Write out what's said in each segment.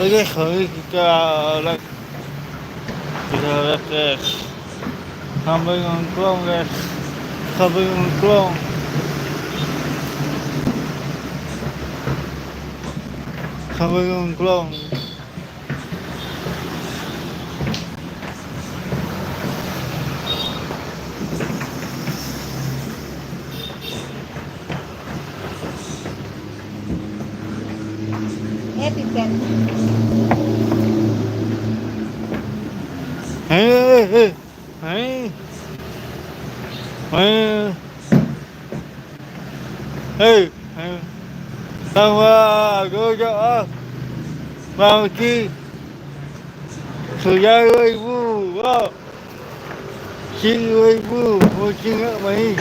Oke, kita like kita like sampai ngongkrong guys, sampai ngongkrong, sampai ngongkrong. Pipen. Hei, hei, hei, hei, hei, sama gue jawab, mau ki, sudah 2000, wow, 10.000, mau ki nggak main?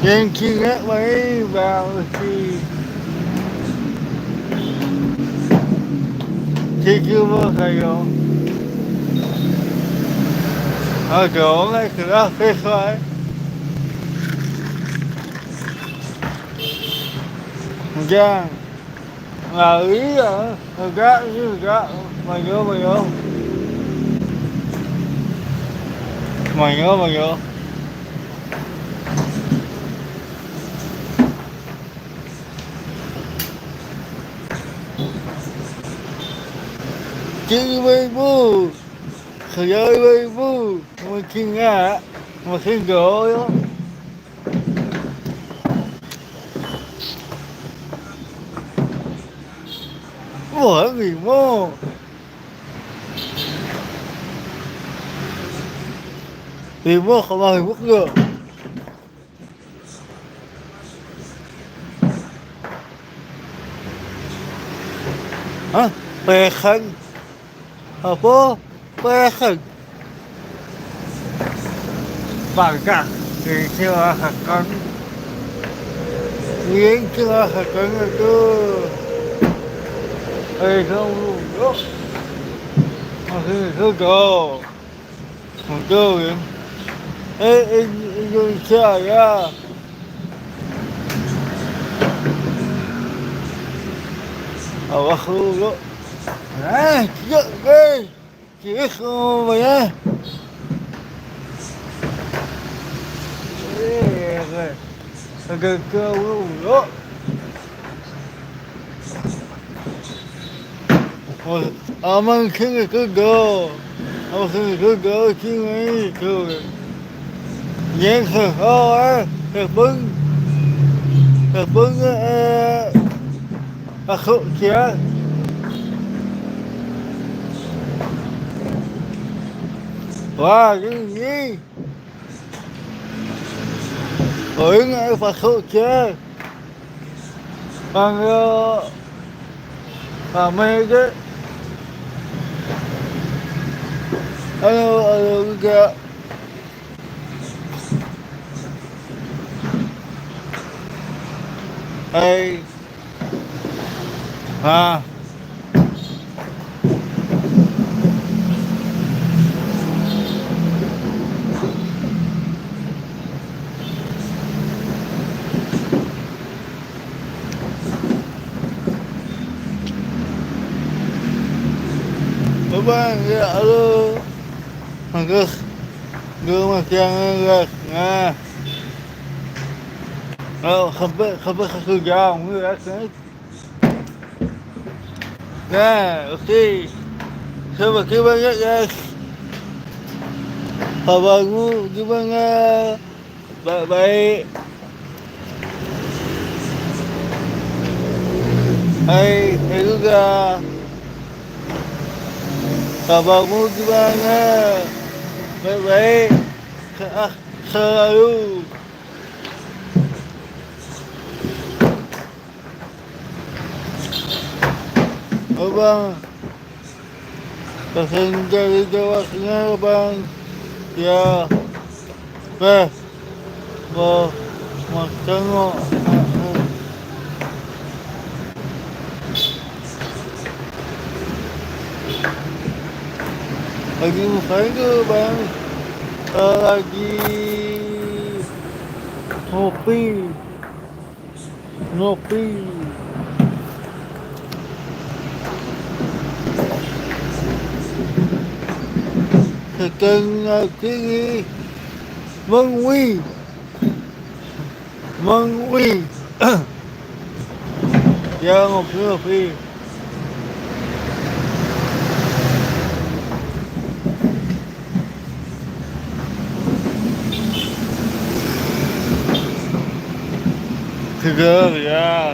Yang ki nggak main, mau ki. Çekiyor kayo. Hadi ona kıyafet var. Giang là ý à, gác chứ gác, mày nhớ mày nhớ, mày nhớ mày nhớ. Chị bê bu, khởi ơi bê bu, mà kinh ngã, mà kinh gỗ đó. Ủa gì mô? Thì mô không bao giờ bất ngờ. Hả? Bè khăn. Apa? Bè khăn. Bạn cả thì chưa hạt cắn. Miếng chưa hạt cắn rồi cơ. Ê không luôn đó. Mà cứ go. Mà go vậy. Ê vô chơi à. Bác luôn đó. Đấy, giận ghê. Chỉ không mày á. Ê ghê. Cơ cơ luôn đó. Aman kenge cứ go. Aman kenge cứ go chứ ấy. Nhãn khờ ho á. Khờ bưng. Khờ bưng không kìa. Wow, cái gì? Ôi ngay phải không kìa. Bằng mê chứ. Alo kìa. Ê. À. Bang, ya halo. Manggus. Gue masih yang nah. Oh, khabar aku jauh ya kan. Nah, oke. Terima kasih banyak guys. Kabarmu gimana? Baik-baik. Hai juga. Kabarmu gimana? Baik-baik. Selalu. Abang, pasang dari jawabnya abang. Ya, tengok. Lagi ngapain ke bang? Lagi ngopi. ngopi, setengah kiri, mengwi, mengwi, ya ngopi, segar ya.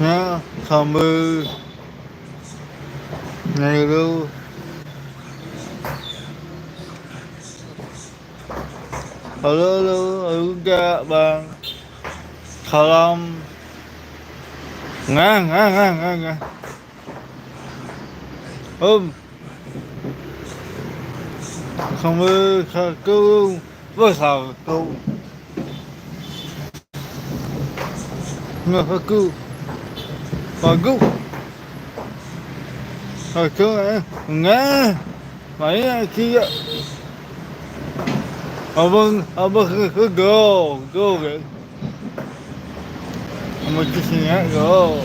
Nah, sambal này lu halo lu enggak bang salam ngang sambal satu bersatu nggak aku bagus satu ngang mainnya kia abang ke go kan abang kesini go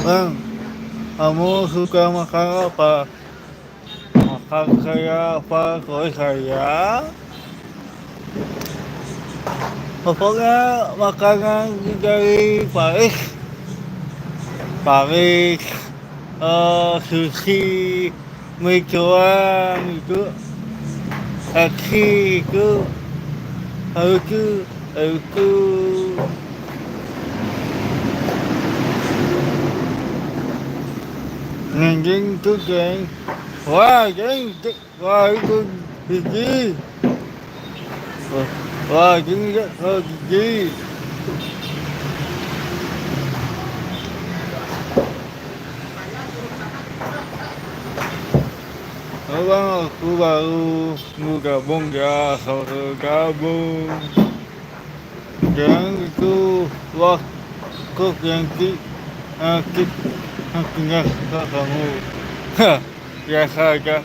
bang kamu suka makan apa makan kayak apa kalau saya pokoknya makanan dari Paris, sushi, mie cuan itu, aki itu, anjing tuh geng, wah itu gigi, wah gigi. Abang aku baru gabung ya, saudara gabung. Yang itu waktu yang akhirnya kamu, biasa aja.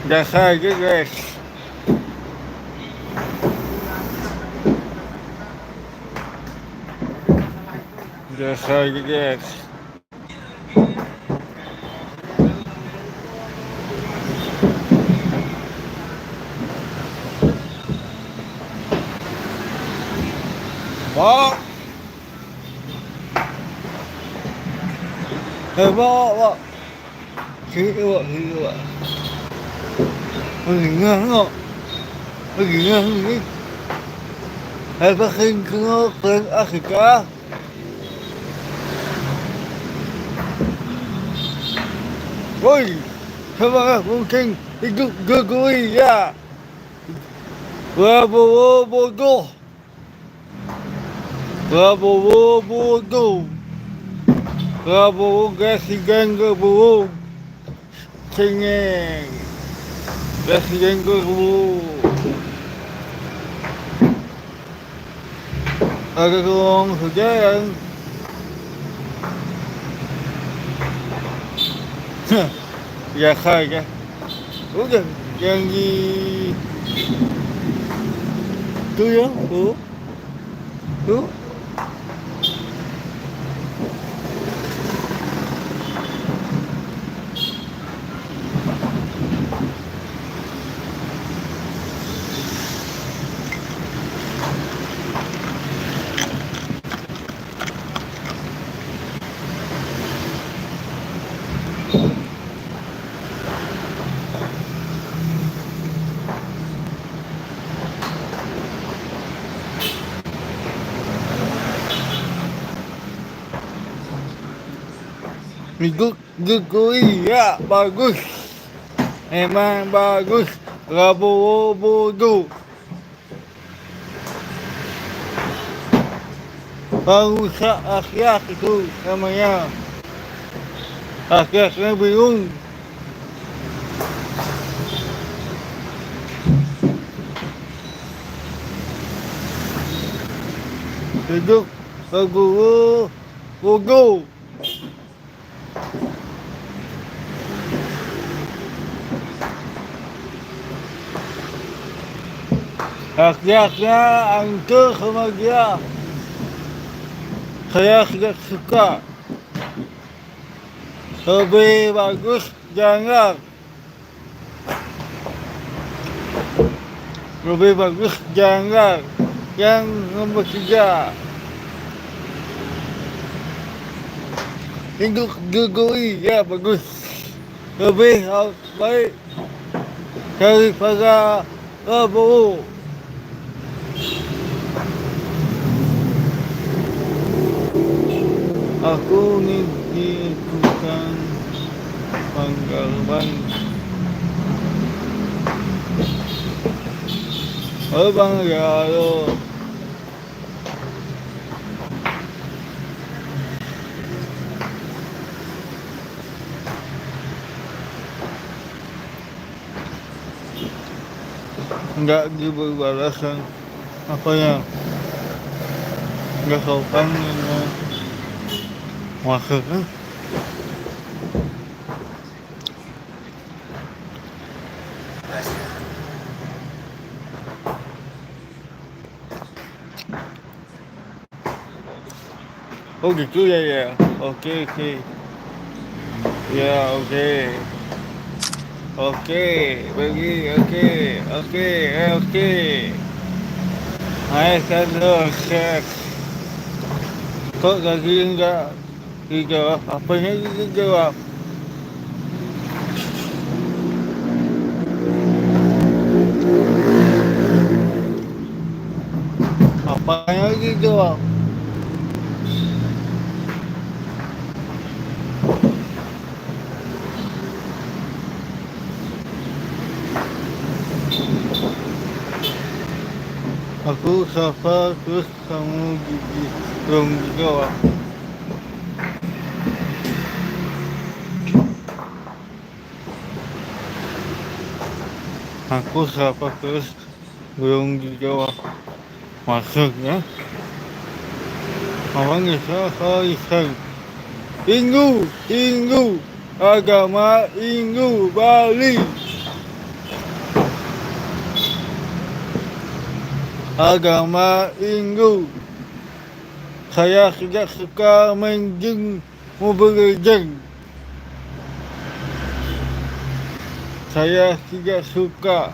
Biasa aja guys. Biasa aja guys. Bang, bang, kiri pak. Enggak. Begini. Pakai keren Afrika. Woi, sama mungkin ikut gugui ya. Prabowo bodoh. Prabowo kasih ganggu bohong. Cengeng. Kasih ganggu bohong. Ada ruang hujan. Biasa aja. Udah, yang di tuh ya, tuh. Gugui ya, bagus. emang bagus Prabowo itu. Merusak akhlak itu namanya. Akhlaknya bingung. Duduk berguru bodoh. Akhlaknya hancur sama dia. Saya tidak suka. Lebih bagus jangan. Lebih bagus jangan. Yang nomor 3. Hidup Jokowi ya bagus. Lebih baik daripada Prabowo. Aku ini bukan pengalaman. Oh bang ya lo. Enggak dibalasan apa ya? Enggak sopan ya. Maksudnya oh gitu ya ya. Oke. Ya oke. Oke, pergi oke. Ayo terus cek. Kok lagi enggak dijawab? Apanya dijawab? Apanya dijawab? Aku sapa terus kamu belum dijawab. Aku sapa terus belum dijawab. Maksudnya orang Islam Hindu agama Hindu Bali. Agama Hindu. Saya tidak suka menjeng Mobile Legends. Saya tidak suka.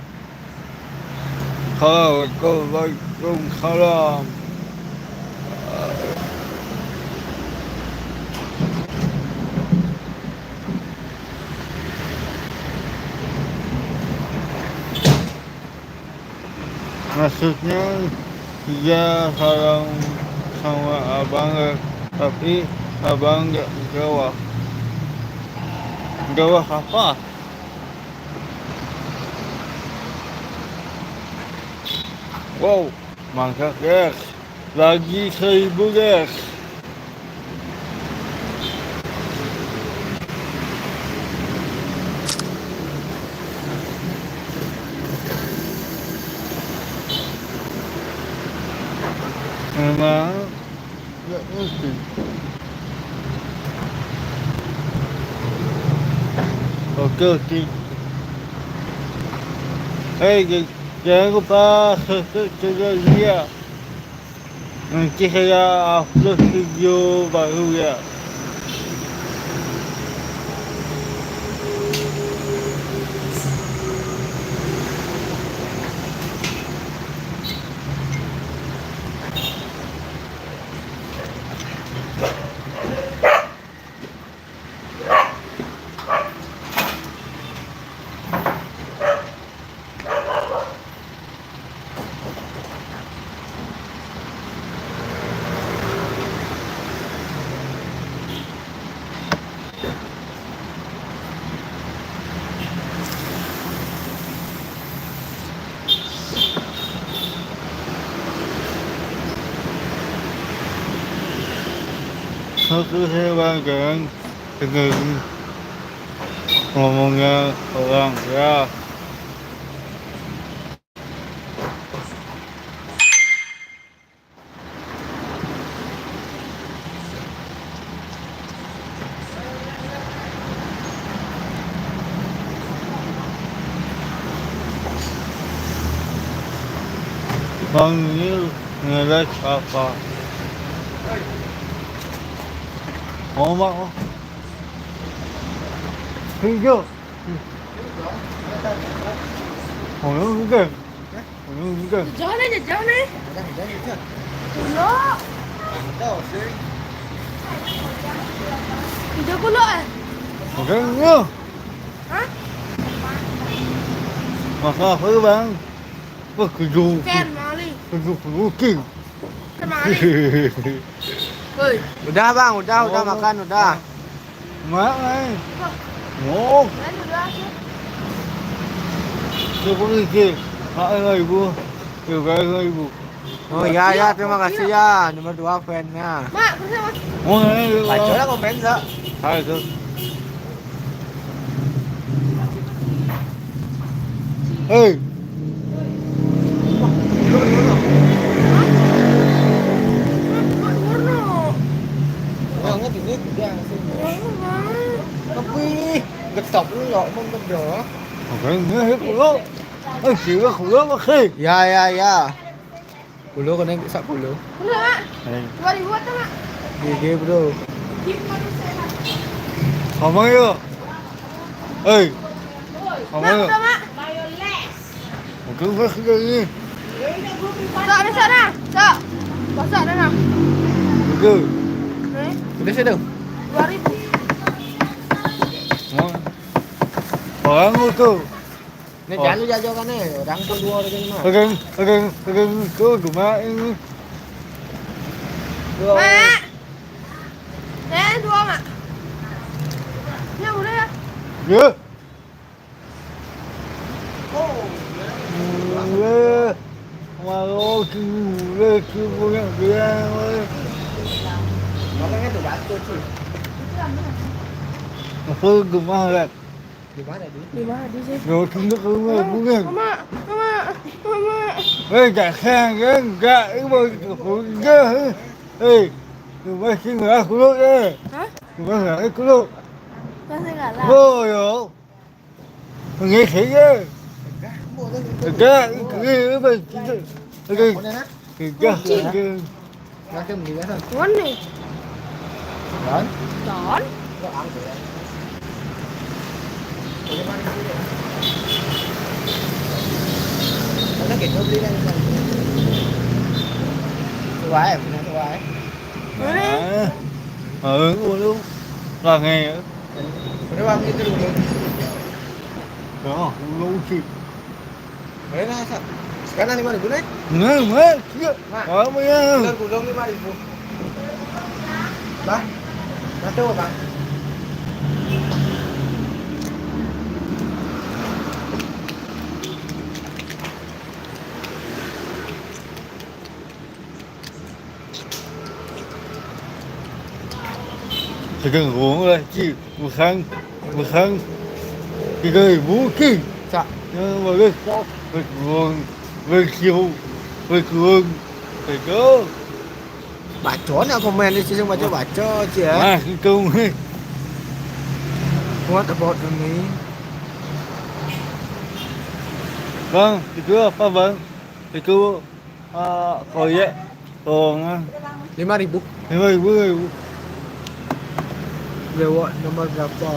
Waalaikumsalam. Maksudnya dia salam sama abang, tapi abang nggak jawab. Jawab apa? Wow, mangkak guys. Lagi 1000 guys. Memang nggak ngerti. Oke. Hei, jangan lupa subscribe dia. Nanti saya upload video baru ya. nó cứ theo ban kiện thì người ngomongnya orang ya. Bao nhiêu người lấy apa? Ồ mà thấy chưa? Ồ nó cũng kìa. Ồ nó cũng kìa. Gió này. Gió. Gió có lợi. Ồ cái nữa. Hả? Mà sao phải bạn? Có cái dù. Ken mà đi. Cái dù kìm. Ken mà đi. Ơi. Udah bang, udah makan udah. Má này. Ngộ. Đấy rồi đó. Tôi có đi kìa. Hãy ngay bu. Kiểu cái ngay bu. Oh ya, terima kasih ya. Nomor 2 fan-nya. Mak, có sao? Ồ này. Baca komen sa. Hai thôi. Ê. Yang ini yang tapi getok lu lo mau bedo. Cái nữa hết của nó chỉ có khổ lắm mà khi. Ya. Puluh kan yang sak puluh. Bener, Mak. 2000 tuh, Mak. Gigi bro. Không mấy đâu. Ê. Không mấy đâu. Mak, Mak. Một cái vết cái gì. Sợ nào. Sợ. Có sợ đây nào. Một cái. Đấy, Udah sih dong. 2000. Ngon. Bỏ ngô cơ. Nih jangan lu jajan kan nih, orang kedua lagi mah. Cái cơ của má. Mak. Đấy, đua mà. Nha, ngồi đây à? Nhớ. Ghê. Mà ô cái ghê cái vô nhận ghê ơi. Makanya tuh batu sih. Mà phương của má là. Di mana di? Di mana di sini? Rồi chúng nó cứ ngồi cũng nghe. Mama. Ê cả khang cái cái bơi của ghê. Ê. Đừng có xin người của nó ê. Hả? Đừng có người của nó. Con xin cả là. Ôi ồ. Nghe thấy ghê. Cái nữa mà cái cái Macam ni kan. Ngon nih. Kan? Đón. Nó kẹt nó đi đây. Tuai, tuai. luôn là nghe Udah bang itu dulu. đó lâu chị Boleh lah, Sak. Sekarang 5.000 naik. nghe mấy kia đó mới Telur gulung 5.000. Bang. Satu, Bang. thì cần uống đây chị một khăn cái người vũ khí Sak. nhưng mà cái cuồng về chiều về cuồng phải có Baca nak komen di sini baca baca je. mà cái công ấy What about me? vâng thì cứ pha vấn thì cứ khỏi vậy còn 5.000. thì người Lewat nomor berapa?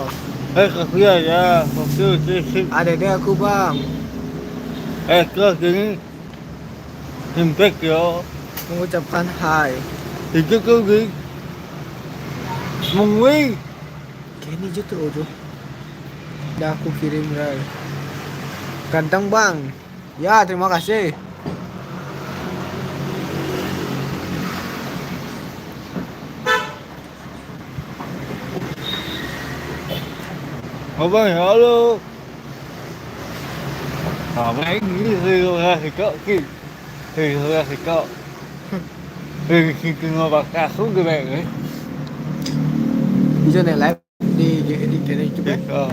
kia ya waktu sih Ada dia aku bang. ke gini impact yo Mengucapkan hai. thì cứ gì mong nguy Kini je tu. Dah aku kirim rai. Ganteng bang. Ya terima kasih. Không có hiểu luôn mấy nghĩ thì ra thì cỡ kì thì ra thì cỡ thì khi ngồi bạc cả xuống cái bè ấy Bisa nih live di kene coba.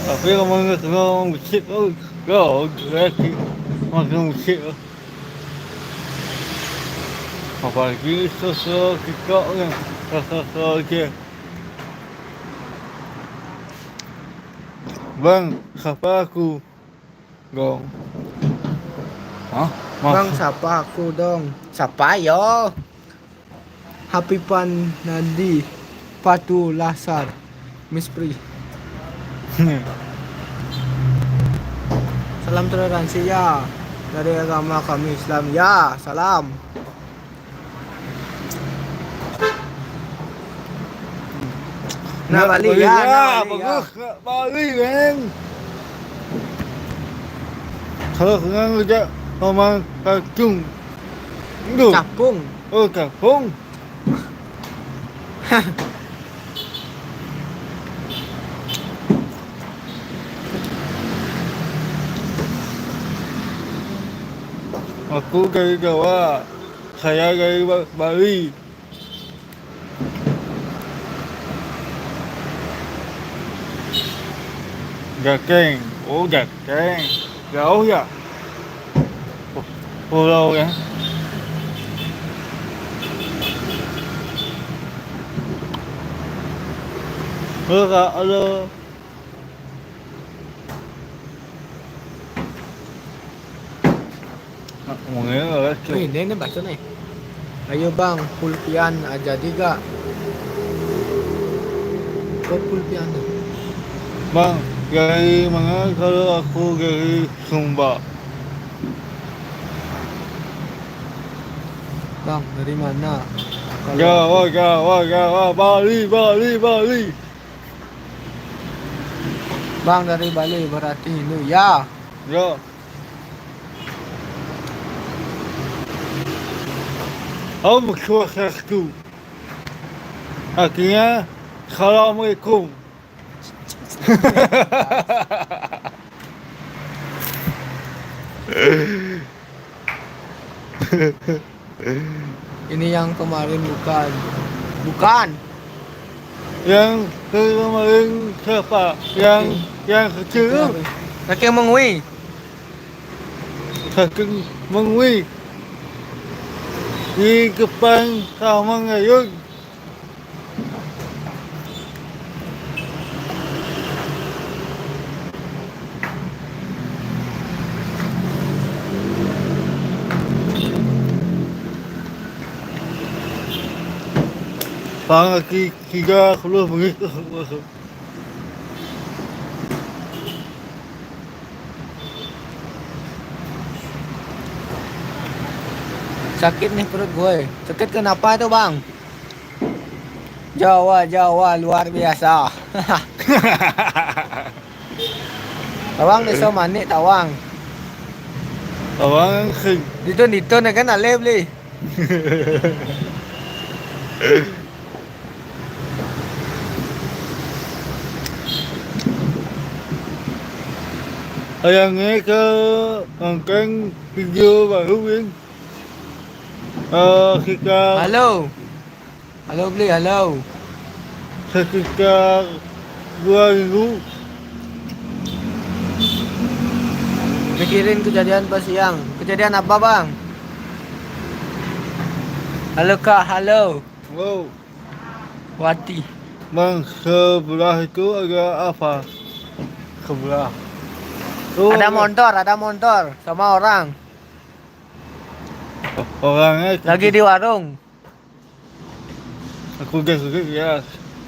Tapi kalau ngomong musik tuh, lagi ngomong musik. Apalagi sosok kita kan, sosok dia. Bang, siapa aku? Gong. Hah? Bang, sapa aku dong. Sapa yo? Hapipan Nandi Patu Lasar Miss Pri. Salam toleransi ya dari agama kami Islam ya. Salam. Nah, Bali ya, nah, Bali ya. Bagus, Bali kan. Kalau dengan kerja ngomong kacung. Itu. Capung. Oh, kapung. Aku dari Jawa, saya dari Bali. Jakeng, oh Jakeng, jauh ya? Pulau ya? Halo Kak, halo. Ngomongnya nggak Wih, ini baca nih. Ayo bang, pulpian aja tiga. Kok pulpian? Bang, dari mana kalau aku dari Sumba? Bang, dari mana? Jawa, Bali. Bang dari Bali berarti ini ya. Ya. Om Swastiastu. Artinya, Assalamualaikum. Ini yang kemarin bukan. Bukan. Yang kemarin siapa? Yang kecil, Kakek mengui. saking mengui di depan sama ngayun. Bang lagi 30 menit. Sakit nih perut gue. Sakit kenapa itu bang? Jawa luar biasa. Tawang desa manik tawang. Abang sing. Dito na kan aleb li. Ayangnya ke nonton video baru kan. Kita Halo. Halo beli, halo. sekitar 2 minggu. Mikirin kejadian pas siang. Kejadian apa bang? Halo kak, halo. Wow, Wati. bang sebelah itu ada apa? Sebelah. Oh, Ada motor sama orang. orangnya Lagi di warung. aku sudah ya.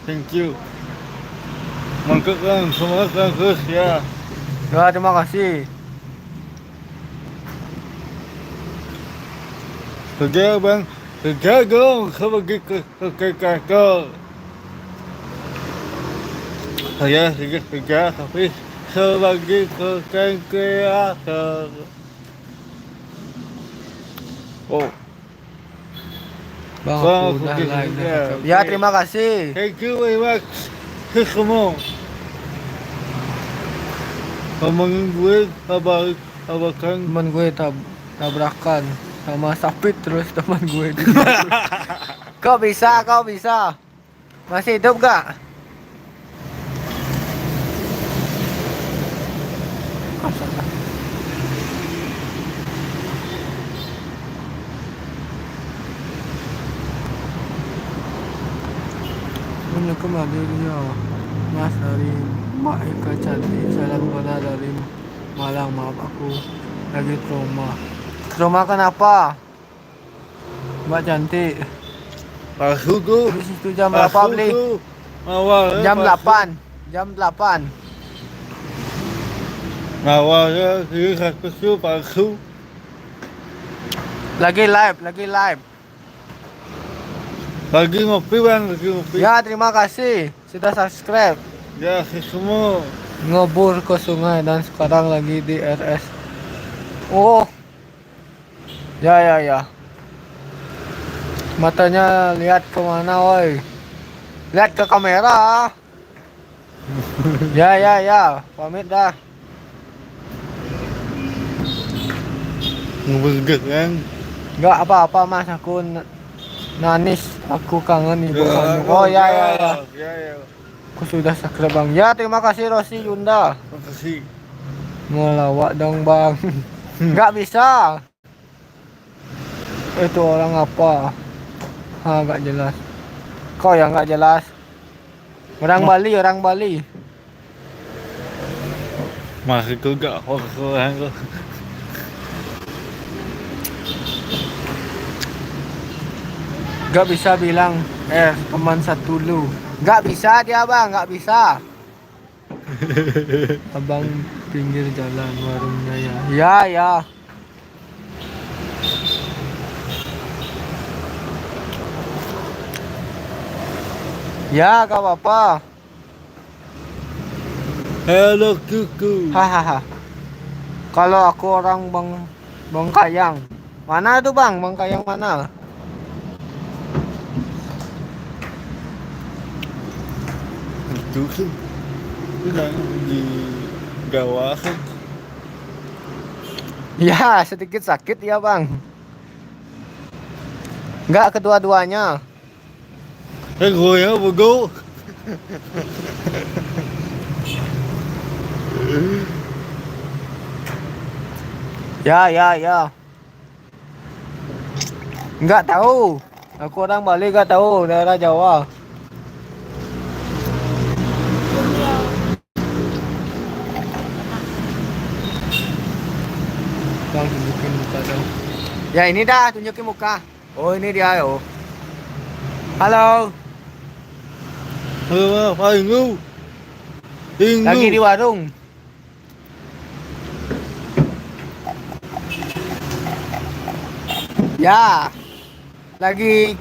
Thank you. Mangkuk kan semua kan terus ya. Ya, terima kasih. Kerja bang, kerja dong. Saya pergi ke kantor. Saya sedikit kerja tapi saya pergi ke kantor. Oh, Bang, Bang, aku udah oke, live. ya, Ya, oke. terima kasih. thank you very much. Semua. Ngomongin gue, abakan. Teman gue tabrakan sama Sapit terus teman gue. Kau bisa. Masih hidup gak? Ini kembali dia Mas dari Mbak Eka Cantik. Salam kenal dari Malang. Maaf aku lagi trauma. Trauma kenapa? Mbak Cantik. Aku tu. Di situ jam berapa beli? Awal Jam 8. Jam 8. Awalnya dia aku palsu. Lagi live, lagi live. Lagi ngopi bang, lagi ngopi. Ya, terima kasih sudah subscribe. Ya semua. Ngebur ke sungai dan sekarang lagi di RS. Oh. Ya, ya, ya. Matanya lihat kemana, woi? Lihat ke kamera. Ya, ya, ya. Pamit dah. Ngebeget kan. Enggak apa-apa, Mas. Aku nanis. Aku kangen ibu kamu. Oh, ya, ya, ya. Ya, ya. Aku sudah subscribe, Bang. Ya, terima kasih Rosi Yunda. Makasih. Ngelawak dong, Bang. Enggak bisa. Itu orang apa? Enggak jelas. Kau yang enggak jelas. Orang Bali, orang Bali. Masih tu gak orang tu. Enggak bisa bilang teman satu lu. Enggak bisa dia, Bang, enggak bisa. Abang pinggir jalan warungnya ya. Ya, ya. Ya, gak apa-apa. Hello kuku. Hahaha. Kalau aku orang Bangkayang. Mana tuh, Bang? Bangkayang mana? Itu tu. Bilang di Gawah. Ya, sedikit sakit ya, Bang. Enggak kedua-duanya. Gue ya bego. Ya, ya, ya. Enggak tahu. Aku orang Bali enggak tahu daerah Jawa. Bang, tunjukin muka dong. Ya, ini dah, tunjukin muka. Oh, ini dia, yo. Halo. Apa Ingu? Lagi di warung. Ya. Lagi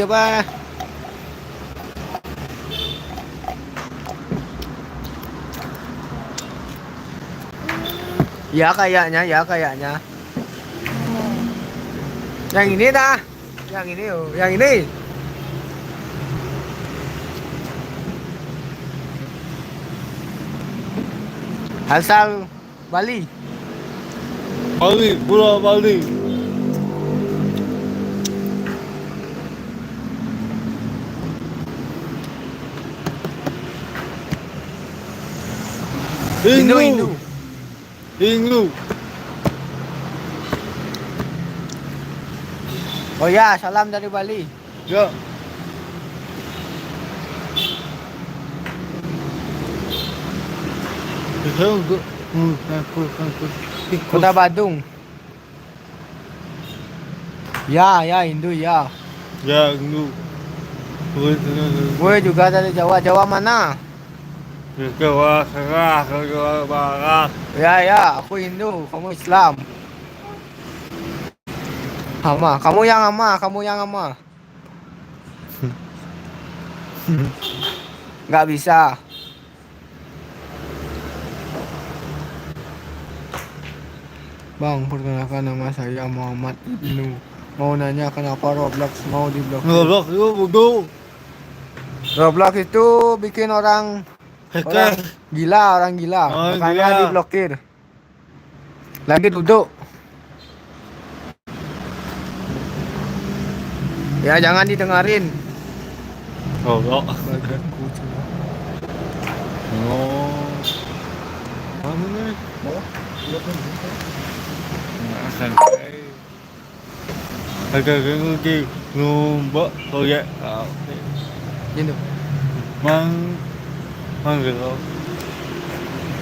apa? Ya kayaknya, ya kayaknya. Yang ini dah. Yang ini, oh. Yang ini. Asal Bali. Bali, Pulau Bali. Indo. Ingu. Oh ya, salam dari Bali. Ya. Kota Badung. Ya, ya, Indo ya. Ya, Ingu. Gue juga dari Jawa. Jawa mana? Jawa Tengah, Jawa Barat. Ya, ya, aku Hindu, kamu Islam. Hama, kamu yang ama. Nggak bisa. Bang, perkenalkan nama saya Muhammad Ibnu. Mau nanya kenapa Roblox mau diblokir? Ngelok itu bego. Roblox itu bikin orang Hacker. gila, Oh, makanya gila. diblokir. Lagi duduk. Ya jangan didengarin. Roblox. Baganku cina. Oh. Mana ni? Santai. Agak ngudi ngumbak proyek. Gitu. Mang gitu.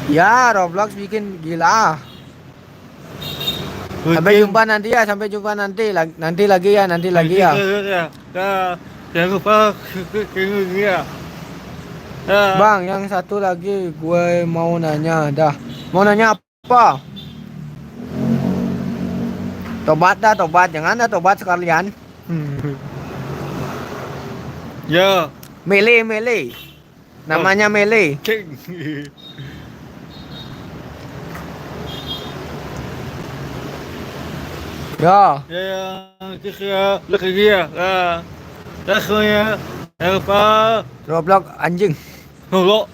Ya, Roblox bikin gila. Sampai jumpa nanti ya, sampai jumpa nanti. Nanti lagi ya, nanti lagi ya. Jangan lupa ke ya. Bang, yang satu lagi gue mau nanya, dah. Mau nanya apa? Tobat dah, tobat. Jangan dah tobat sekalian. Ya, Mele, mele. Namanya mele. king. Ya. Ya, kira lagi ya. Takutnya apa? Roblox anjing. Halo.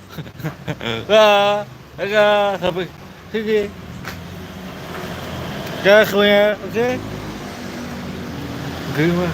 Agak sampai sini. Takutnya, oke. Gimana?